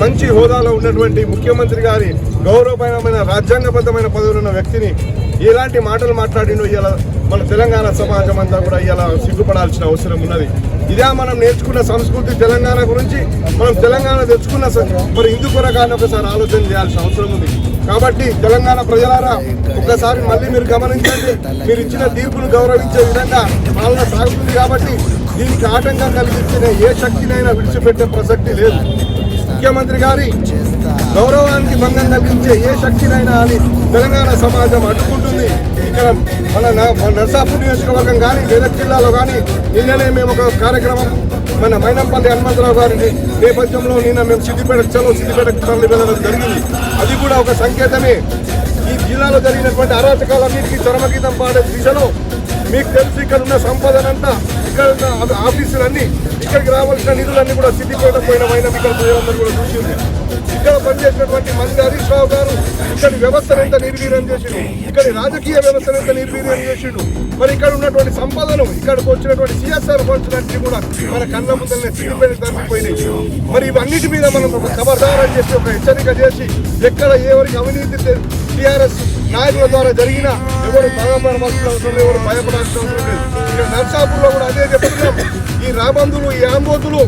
మంచి హోదాలో ఉన్నటువంటి ముఖ్యమంత్రి గారి గౌరవమైన రాజ్యాంగబద్ధమైన పదవులు ఉన్న వ్యక్తిని ఎలాంటి మాటలు మాట్లాడినో ఇలా మన తెలంగాణ సమాజం అంతా కూడా ఇలా సిగ్గుపడాల్సిన అవసరం ఉన్నది. ఇదే మనం నేర్చుకున్న సంస్కృతి తెలంగాణ గురించి మనం తెలంగాణ తెచ్చుకున్న మరి ఇందుకొరగానే ఒకసారి ఆలోచన చేయాల్సిన అవసరం ఉంది. కాబట్టి తెలంగాణ ప్రజలారా ఒక్కసారి మళ్ళీ మీరు గమనించండి. మీరు ఇచ్చిన తీర్పును గౌరవించే విధంగా పాలన సాగుతుంది. కాబట్టి దీనికి ఆటంకం కలిగించిన ఏ శక్తినైనా విడిచిపెట్టే ప్రసక్తి లేదు. ముఖ్యమంత్రి గారి గౌరవానికి భంగం కలిగించే ఏ శక్తినైనా అని తెలంగాణ సమాజం అడ్డుకుంటుంది. ఇక్కడ మన నర్సాపూర్ నియోజకవర్గం కానీ మెదక్ జిల్లాలో కానీ నిన్ననే మేము ఒక కార్యక్రమం మన మైనంపల్లి హనుమంతరావు గారి నేపథ్యంలో నిన్న మేము సిద్దిపేటకు తరలి వెళ్ళడం జరిగింది. అది కూడా ఒక సంకేతమే. ఈ జిల్లాలో జరిగినటువంటి అరాచకాలన్నింటికీ చరమగీతం పాడే దిశలో మీకు తెలిసి ఇక్కడ ఉన్న సంపదనంతా ఇక్కడ ఉన్న ఆఫీసులన్నీ ఇక్కడికి రావాల్సిన నిధులన్నీ కూడా సిద్దిపేట పోయిన ఇక్కడ ప్రజలందరూ కూడా చూసింది. ఇక్కడ పనిచేసినటువంటి మంత్రి హరీష్ రావు గారు ఇక్కడి వ్యవస్థను ఎంత నిర్వీర్యం చేసిండు, ఇక్కడి రాజకీయ వ్యవస్థను ఎంత నిర్వీర్యం చేసిండు. మరి ఇక్కడ ఉన్నటువంటి సంపదను ఇక్కడికి వచ్చినటువంటి సిఎస్ఆర్ ఫండ్స్ కూడా మన కళ్ళ ముందరనే సిద్దిపేట తరలిపోయినాయి. మరి ఇవన్నిటి మీద మనం ఖబర్దారం చేసి ఒక హెచ్చరిక చేసి ఎక్కడ ఎవరికి అవినీతి టీఆర్ఎస్ నాయకుల ద్వారా జరిగినా ఎవరు బాధపడవలసిన అవసరం, ఎవరు భయపడాల్సిన అవసరం లేదు. ఇక్కడ నర్సాపూర్లో కూడా అదే చెప్తున్నాం. ఈ రాబందులు ఈ ఆంబోతులు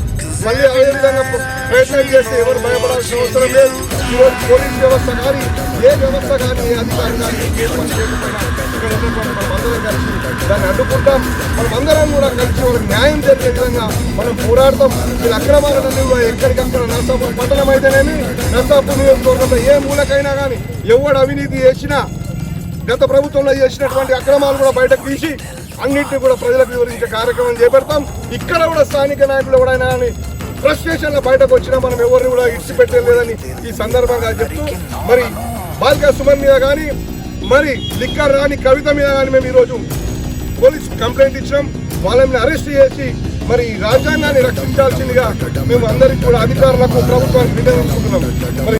మళ్ళీ అదే విధంగా ప్రయత్నం చేస్తే ఎవరు భయపడాల్సిన అవసరం లేదు. ఈరోజు పోలీస్ వ్యవస్థ కానీ ఏ వ్యవస్థ కానీ ఏ అధికారి కానీ ఇక్కడ ఉన్నటువంటి మనమందరం కలిసి దాన్ని అడ్డుకుంటాం. మనమందరం కూడా కలిసి వాళ్ళకి న్యాయం జరిగే విధంగా మనం పోరాడతాం. వీళ్ళ అక్రమాలన్నీ కూడా ఎక్కడికక్కడ నర్సాపూర్ పట్టణం అయితేనేమి నర్సాపూర్ నియోజకవర్గంలో ఏ మూలకైనా కానీ ఎవడు అవినీతి చేసినా గత ప్రభుత్వంలో చేసినటువంటి అక్రమాలు కూడా బయటకు తీసి అన్నింటినీ కూడా ప్రజలకు వివరించే కార్యక్రమం చేపడతాం. ఇక్కడ కూడా స్థానిక నాయకులు ఎవరైనా కానీ ఫ్రస్ట్రేషన్లో బయటకు వచ్చినా మనం ఎవరిని కూడా ఇడిచిపెట్టలేదని ఈ సందర్భంగా చెప్తూ మరి బాలికా సుమన్ మీద కానీ మరి లిక్కర్ రాని కవిత మీద కానీ మేము ఈరోజు పోలీస్ కంప్లైంట్ ఇచ్చినాం. వాళ్ళని అరెస్ట్ చేసి మరి రాజ్యాంగాన్ని రక్షించాల్సిందిగా మేము అందరికీ కూడా అధికారులకు ప్రభుత్వానికి విన్నవించుకుంటున్నాం.